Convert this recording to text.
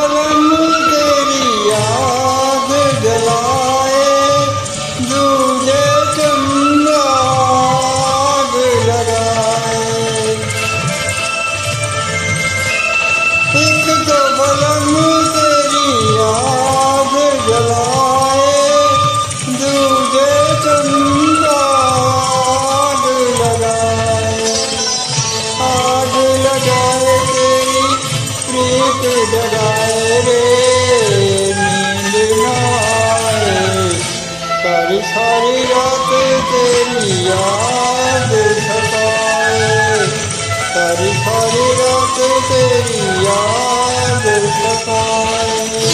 बलम तेरी याद जलाए, दूजे चंदा आग लगाए। एक तो बलम तेरी याद जलाए, दूजे चंदा आग लगाए। आग लगाए तेरी प्रीत जगाए रे, नींद न आए। सारी सारी रात तेरी याद सताए, सारी सारी रात तेरी याद सताए।